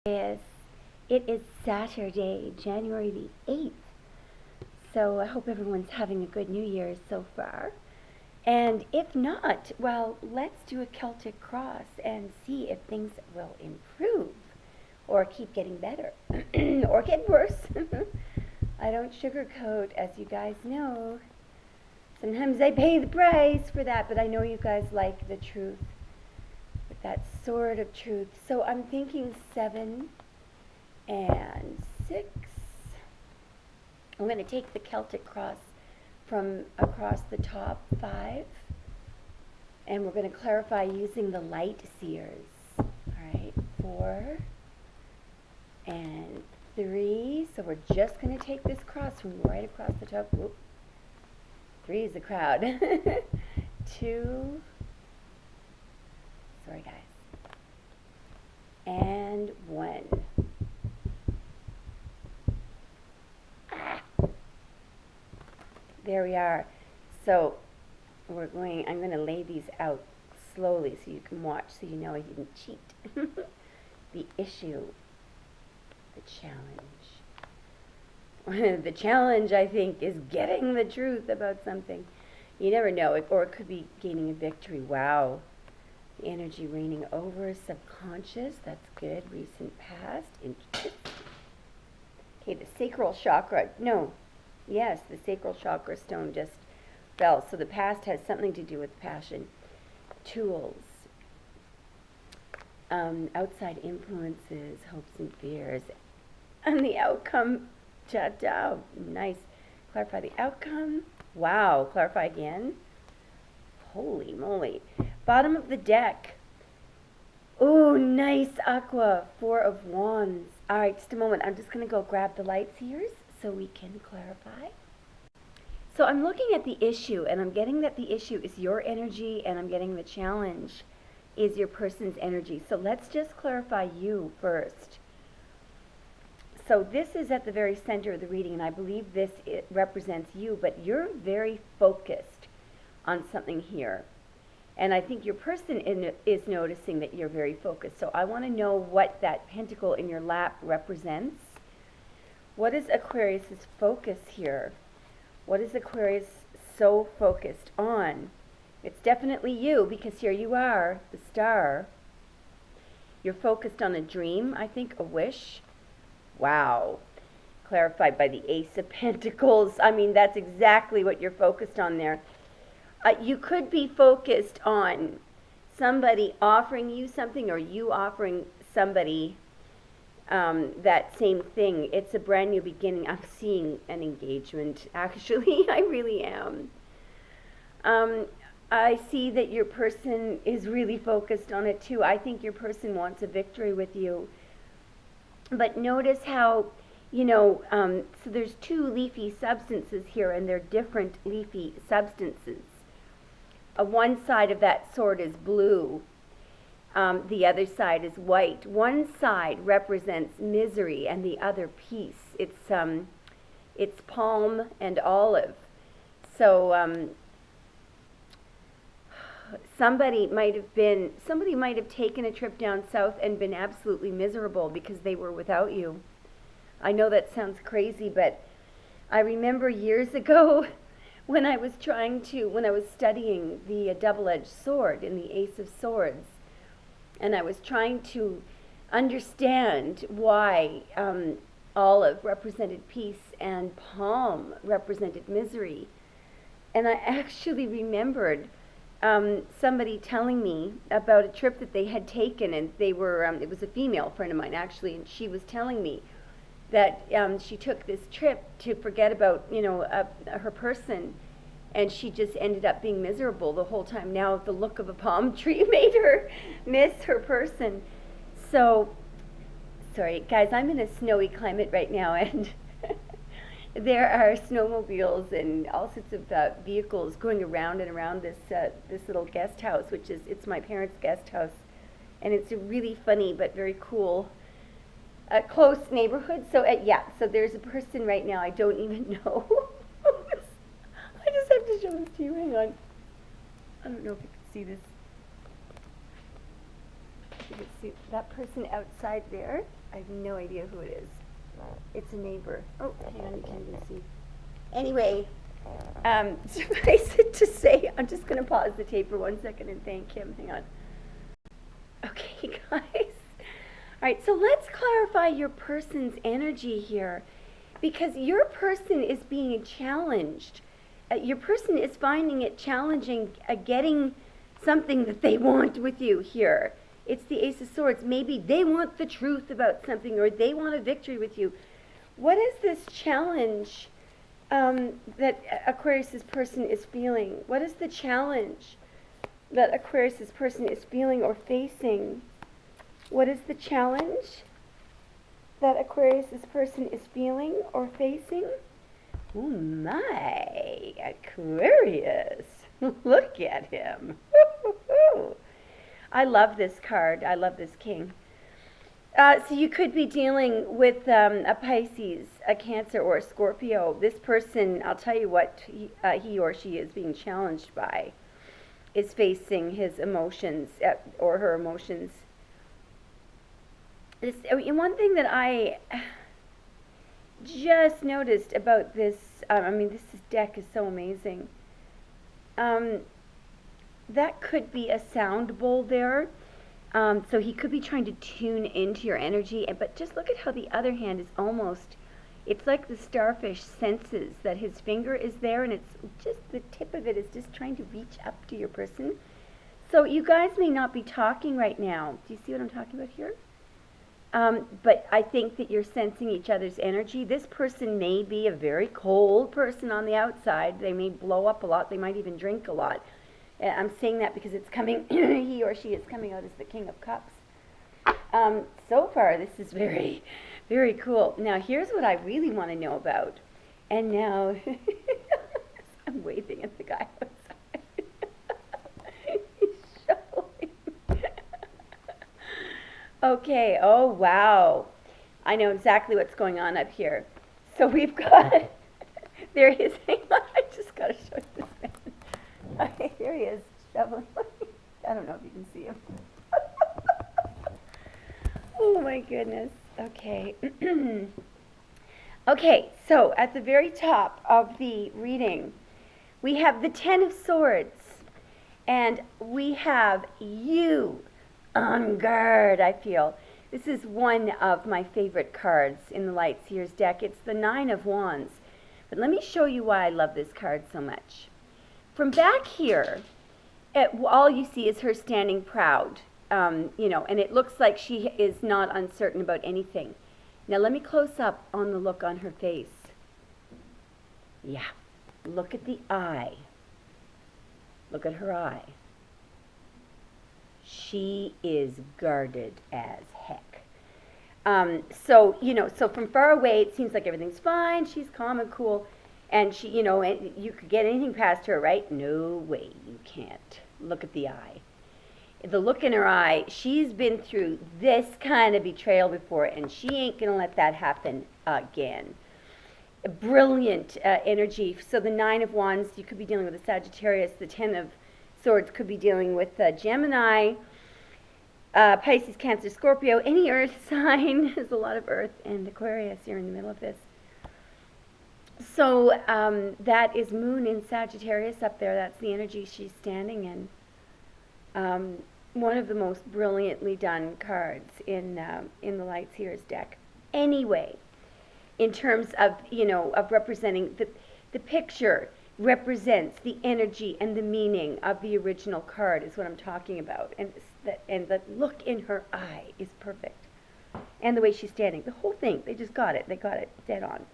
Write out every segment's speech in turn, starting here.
Yes, it is Saturday, January the 8th. So I hope everyone's having a good New Year's so far. And if not, well, let's do a Celtic cross and see if things will improve or keep getting better or get worse. I don't sugarcoat, as you guys know. Sometimes I pay the price for that, but I know you guys like the truth, with that sword of truth. So I'm thinking 7 and 6. I'm going to take the Celtic cross from across the top 5, and we're going to clarify using the light seers. All right, 4 and 3. So we're just going to take this cross from right across the top. Whoop. 3 is the crowd. 2. Sorry, guys. And 1. There we are. So I'm going to lay these out slowly so you can watch, so you know I didn't cheat. The issue, the challenge. The challenge, I think, is getting the truth about something. You never know, or it could be gaining a victory. Wow. The energy reigning over subconscious. That's good. Recent past. Interesting. Okay, the sacral chakra. No. Yes, the sacral chakra stone just fell. So the past has something to do with passion. Tools. Outside influences, hopes and fears. And the outcome. Ta-da. Nice. Clarify the outcome. Wow. Clarify again. Holy moly. Bottom of the deck. Oh, nice, Aqua. 4 of Wands. All right, just a moment. I'm just going to go grab the light seers so we can clarify. So I'm looking at the issue, and I'm getting that the issue is your energy, and I'm getting the challenge is your person's energy. So let's just clarify you first. So this is at the very center of the reading, and I believe it represents you, but you're very focused on something here. And I think your person is noticing that you're very focused. So I want to know what that pentacle in your lap represents. What is Aquarius's focus here? What is Aquarius so focused on? It's definitely you, because here you are, the star. You're focused on a dream, I think, a wish. Wow. Clarified by the Ace of Pentacles. I mean, that's exactly what you're focused on there. You could be focused on somebody offering you something, or you offering somebody that same thing. It's a brand new beginning. I'm seeing an engagement, actually. I really am. I see that your person is really focused on it too. I think your person wants a victory with you. But notice how, so there's 2 leafy substances here, and they're different leafy substances. One side of that sword is blue. The other side is white. One side represents misery, and the other peace. It's palm and olive. So somebody might have taken a trip down south and been absolutely miserable because they were without you. I know that sounds crazy, but I remember years ago when I was studying the double-edged sword in the Ace of Swords, and I was trying to understand why olive represented peace and palm represented misery. And I actually remembered somebody telling me about a trip that they had taken, and they were, it was a female friend of mine actually, and she was telling me that she took this trip to forget about, her person, and she just ended up being miserable the whole time. Now the look of a palm tree made her miss her person. So, sorry guys, I'm in a snowy climate right now, and there are snowmobiles and all sorts of vehicles going around and around this little guest house, it's my parents' guest house, and it's a really funny but very cool close neighborhood. So so there's a person right now I don't even know. I just have to show this to you. Hang on. I don't know if you can see this. You can see that person outside there. I have no idea who it is. It's a neighbor. Oh, hang on, you can't even see. Anyway, suffice it to say, I'm just going to pause the tape for 1 second and thank him. Hang on. Okay, guys. All right, so let's clarify your person's energy here, because your person is being challenged. Your person is finding it challenging getting something that they want with you here. It's the Ace of Swords. Maybe they want the truth about something, or they want a victory with you. What is this challenge that Aquarius's person is feeling? What is the challenge that Aquarius's person is feeling or facing? What is the challenge that Aquarius's person is feeling or facing? Oh my, Aquarius. Look at him. I love this card. I love this king. So you could be dealing with a Pisces, a Cancer, or a Scorpio. This person, I'll tell you what he or she is being challenged by, is facing his emotions or her emotions. One thing that I just noticed about this, this deck is so amazing. That could be a sound bowl there. So he could be trying to tune into your energy, but just look at how the other hand is almost, it's like the starfish senses that his finger is there, and it's just the tip of it is just trying to reach up to your person. So you guys may not be talking right now. Do you see what I'm talking about here? But I think that you're sensing each other's energy. This person may be a very cold person on the outside. They may blow up a lot. They might even drink a lot. I'm saying that because it's coming, he or she is coming out as the King of Cups. So far, this is very, very cool. Now, here's what I really want to know about. And now, I'm waving at the guy outside. He's shoveling. Okay, oh, wow. I know exactly what's going on up here. So we've got, there he is. Hang on, I just got to show you this man. Okay, here he is, shoveling. I don't know if you can see him. Oh my goodness. Okay. Okay, so at the very top of the reading, we have the Ten of Swords, and we have you on guard, I feel. This is one of my favorite cards in the Light Seers deck. It's the Nine of Wands. But let me show you why I love this card so much. From back here, all you see is her standing proud, and it looks like she is not uncertain about anything. Now let me close up on the look on her face. Yeah, look at the eye. Look at her eye. She is guarded as heck. So from far away, it seems like everything's fine. She's calm and cool. And she, and you could get anything past her, right? No way, you can't. Look at the eye. The look in her eye, she's been through this kind of betrayal before, and she ain't going to let that happen again. A brilliant energy. So the Nine of Wands, you could be dealing with a Sagittarius. The Ten of Swords could be dealing with Gemini, Pisces, Cancer, Scorpio, any earth sign. There's a lot of earth and Aquarius here in the middle of this. So that is Moon in Sagittarius up there. That's the energy she's standing in. One of the most brilliantly done cards in the Light Seers deck. Anyway, in terms of of representing the picture represents the energy and the meaning of the original card is what I'm talking about, and the look in her eye is perfect, and the way she's standing. The whole thing, they just got it. They got it dead on.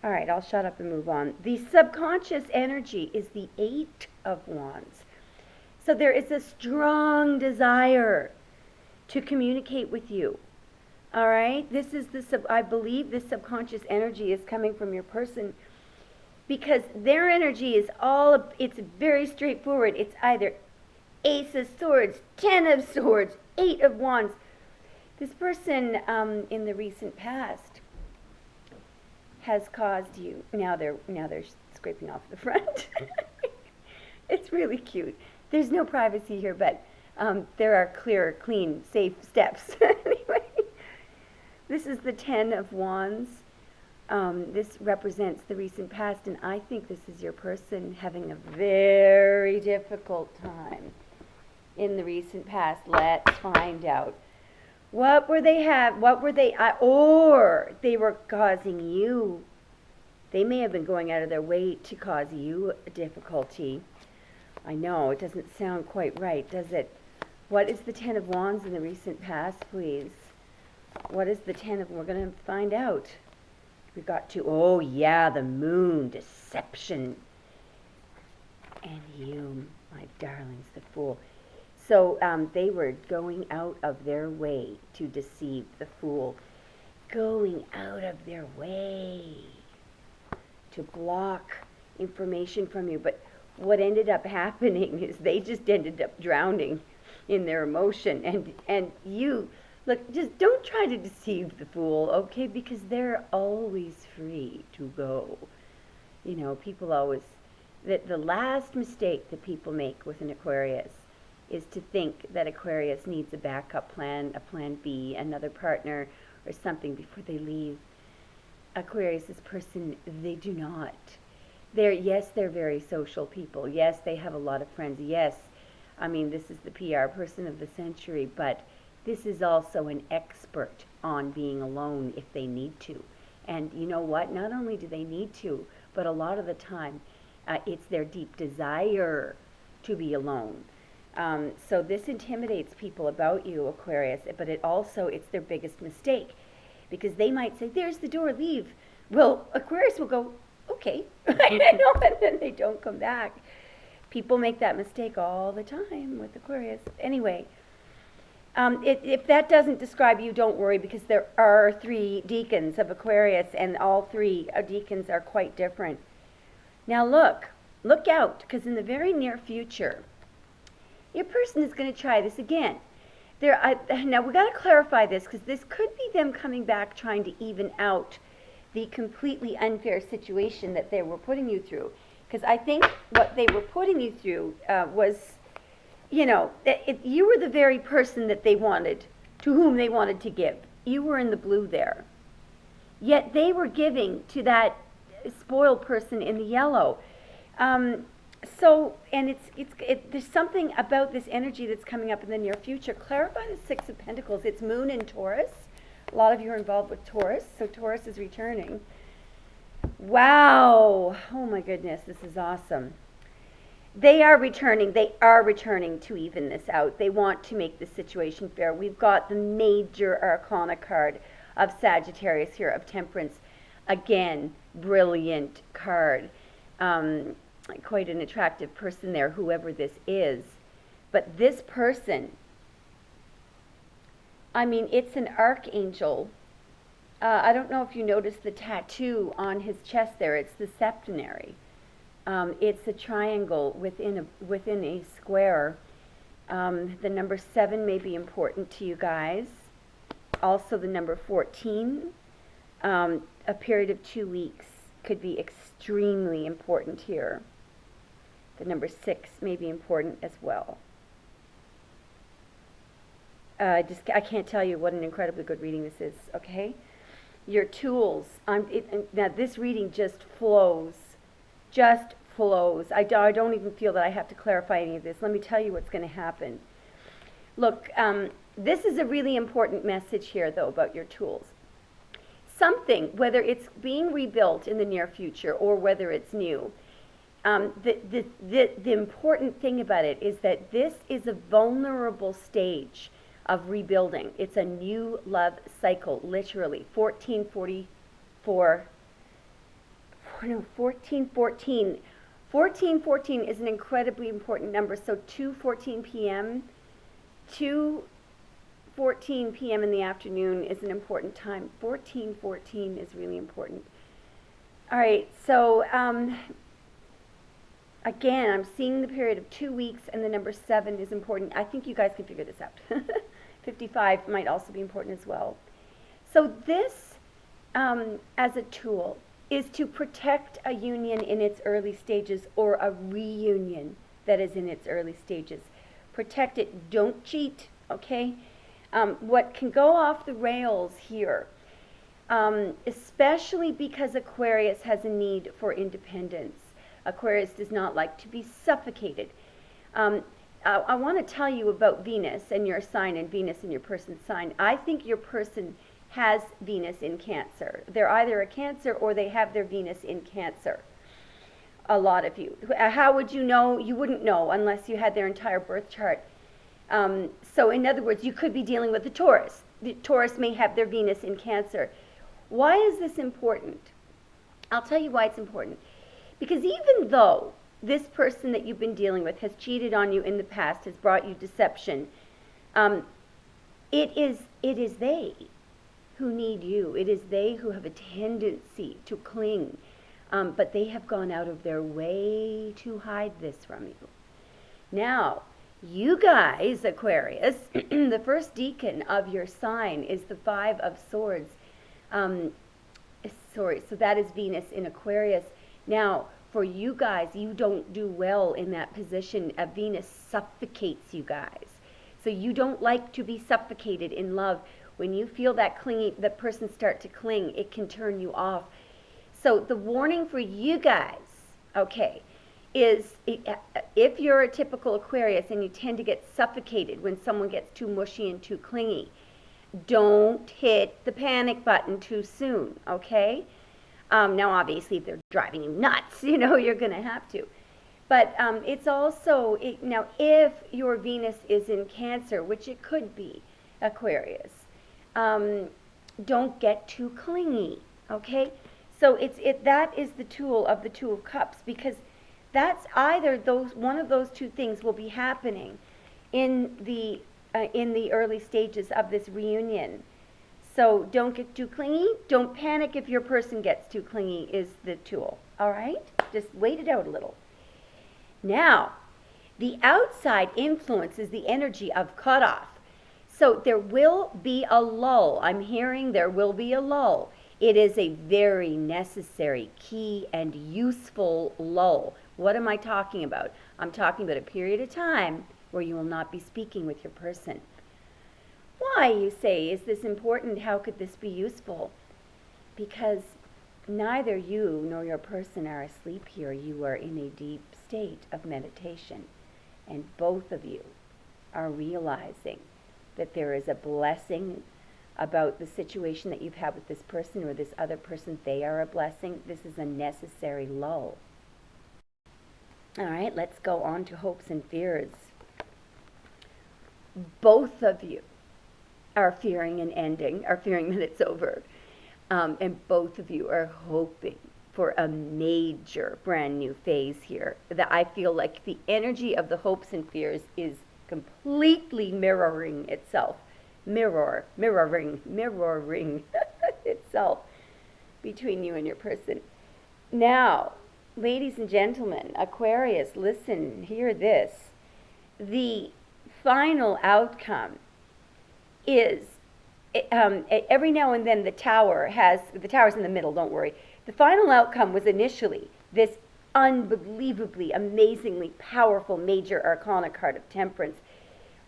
All right, I'll shut up and move on. The subconscious energy is the Eight of Wands. So there is a strong desire to communicate with you. All right? This is I believe this subconscious energy is coming from your person, because their energy is it's very straightforward. It's either Ace of Swords, Ten of Swords, Eight of Wands. This person in the recent past has caused you. Now they're scraping off the front. It's really cute. There's no privacy here, but There are clear, clean, safe steps. Anyway, this is the Ten of Wands. This represents the recent past, and I think this is your person having a very difficult time in the recent past. Let's find out. What were they or they were causing you. They may have been going out of their way to cause you a difficulty. I know, it doesn't sound quite right, does it? What is the Ten of Wands in the recent past, please? What is the we're going to find out. We got to, oh yeah, the Moon, deception. And you, my darlings, the Fool. So they were going out of their way to deceive the Fool. Going out of their way to block information from you. But what ended up happening is they just ended up drowning in their emotion. And you, look, just don't try to deceive the Fool, okay? Because they're always free to go. You know, people always, the last mistake that people make with an Aquarius is to think that Aquarius needs a backup plan, a plan B, another partner, or something before they leave. Aquarius's person, they do not. Yes, they're very social people. Yes, they have a lot of friends. Yes, I mean, this is the PR person of the century, but this is also an expert on being alone if they need to. And you know what? Not only do they need to, but a lot of the time, it's their deep desire to be alone. So this intimidates people about you, Aquarius, but it's their biggest mistake. Because they might say, there's the door, leave. Well, Aquarius will go, okay. I know, and then they don't come back. People make that mistake all the time with Aquarius. Anyway, if that doesn't describe you, don't worry, because there are 3 decans of Aquarius, and all 3 decans are quite different. Now look out, because in the very near future, your person is going to try this again. Now we got to clarify this, because this could be them coming back trying to even out the completely unfair situation that they were putting you through. Because I think what they were putting you through was, you know, you were the very person that they wanted, to whom they wanted to give. You were in the blue there. Yet they were giving to that spoiled person in the yellow. So, and there's something about this energy that's coming up in the near future. Clarify the 6 of Pentacles. It's Moon in Taurus. A lot of you are involved with Taurus, so Taurus is returning. Wow. Oh my goodness, this is awesome. They are returning to even this out. They want to make the situation fair. We've got the major arcana card of Sagittarius here, of Temperance. Again, brilliant card. Quite an attractive person there, whoever this is. But this person, I mean, it's an archangel. I don't know if you noticed the tattoo on his chest there. It's the septenary. It's a triangle within a square. The number 7 may be important to you guys. Also the number 14. A period of 2 weeks could be extremely important here. The number 6 may be important as well. I can't tell you what an incredibly good reading this is, okay? Your tools. Now this reading just flows. Just flows. I don't even feel that I have to clarify any of this. Let me tell you what's going to happen. Look, this is a really important message here, though, about your tools. Something, whether it's being rebuilt in the near future or whether it's new, the important thing about it is that this is a vulnerable stage of rebuilding. It's a new love cycle, literally. 1444. No, 1414. 1414 is an incredibly important number. So 2:14 p.m. 2:14 p.m. in the afternoon is an important time. 1414 is really important. All right, so again, I'm seeing the period of 2 weeks, and the number 7 is important. I think you guys can figure this out. 55 might also be important as well. So this, as a tool, is to protect a union in its early stages, or a reunion that is in its early stages. Protect it. Don't cheat, okay? What can go off the rails here, especially because Aquarius has a need for independence. Aquarius does not like to be suffocated. I want to tell you about Venus and your sign and Venus in your person's sign. I think your person has Venus in Cancer. They're either a Cancer or they have their Venus in Cancer. A lot of you. How would you know? You wouldn't know unless you had their entire birth chart. So in other words, you could be dealing with a Taurus. The Taurus may have their Venus in Cancer. Why is this important? I'll tell you why it's important. Because even though this person that you've been dealing with has cheated on you in the past, has brought you deception, it is they who need you. It is they who have a tendency to cling, but they have gone out of their way to hide this from you. Now, you guys, Aquarius, the first decan of your sign is the Five of Swords. So that is Venus in Aquarius. Now, for you guys, you don't do well in that position. Venus suffocates you guys. So you don't like to be suffocated in love. When you feel that person start to cling, it can turn you off. So the warning for you guys, okay, is if you're a typical Aquarius and you tend to get suffocated when someone gets too mushy and too clingy, don't hit the panic button too soon, okay? Now, obviously, if they're driving you nuts, you're going to have to. But it's also, now, if your Venus is in Cancer, which it could be, Aquarius, don't get too clingy, okay? So that is the tool of the Two of Cups, because that's either one of those two things will be happening in the early stages of this reunion. So don't get too clingy. Don't panic if your person gets too clingy is the tool. All right? Just wait it out a little. Now, the outside influences the energy of cutoff. So there will be a lull. I'm hearing there will be a lull. It is a very necessary, key, and useful lull. What am I talking about? I'm talking about a period of time where you will not be speaking with your person. Why, you say, is this important? How could this be useful? Because neither you nor your person are asleep here. You are in a deep state of meditation. And both of you are realizing that there is a blessing about the situation that you've had with this person or this other person. They are a blessing. This is a necessary lull. All right, let's go on to hopes and fears. Both of you are fearing an ending, are fearing that it's over. And both of you are hoping for a major brand new phase here. That I feel like the energy of the hopes and fears is completely mirroring itself. Mirroring itself between you and your person. Now, ladies and gentlemen, Aquarius, listen, hear this. The final outcome is every now and then the tower's in the middle, don't worry. The final outcome was initially this unbelievably, amazingly powerful major arcana card of Temperance.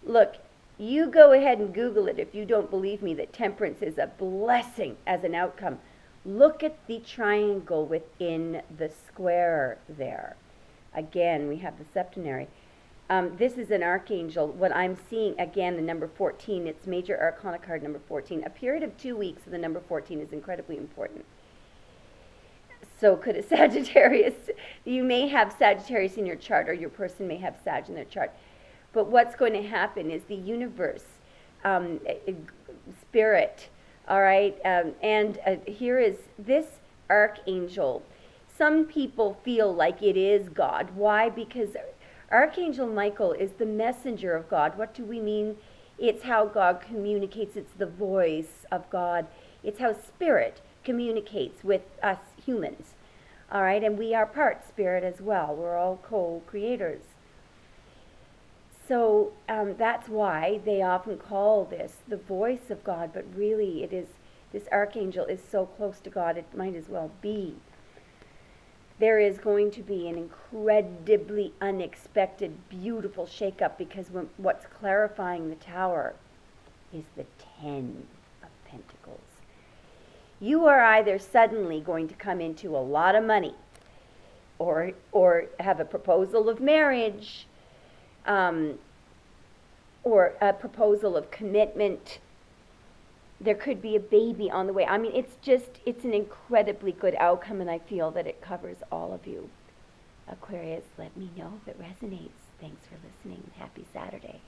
Look, you go ahead and Google it if you don't believe me that Temperance is a blessing as an outcome. Look at the triangle within the square there. Again, we have the septenary. This is an archangel. What I'm seeing, again, the number 14, it's major arcana card number 14. A period of 2 weeks of the number 14 is incredibly important. So could a Sagittarius, you may have Sagittarius in your chart, or your person may have Sag in their chart. But what's going to happen is the universe, spirit, all right, and here is this archangel. Some people feel like it is God. Why? Because Archangel Michael is the messenger of God. What do we mean? It's how God communicates. It's the voice of God. It's how spirit communicates with us humans. All right, and we are part spirit as well. We're all co-creators. So that's why they often call this the voice of God, but really it is, this archangel is so close to God, it might as well be there is going to be an incredibly unexpected, beautiful shakeup, because what's clarifying the Tower is the 10 of Pentacles. You are either suddenly going to come into a lot of money, or have a proposal of marriage, or a proposal of commitment. There could be a baby on the way. I mean, it's an incredibly good outcome, and I feel that it covers all of you. Aquarius, let me know if it resonates. Thanks for listening. Happy Saturday.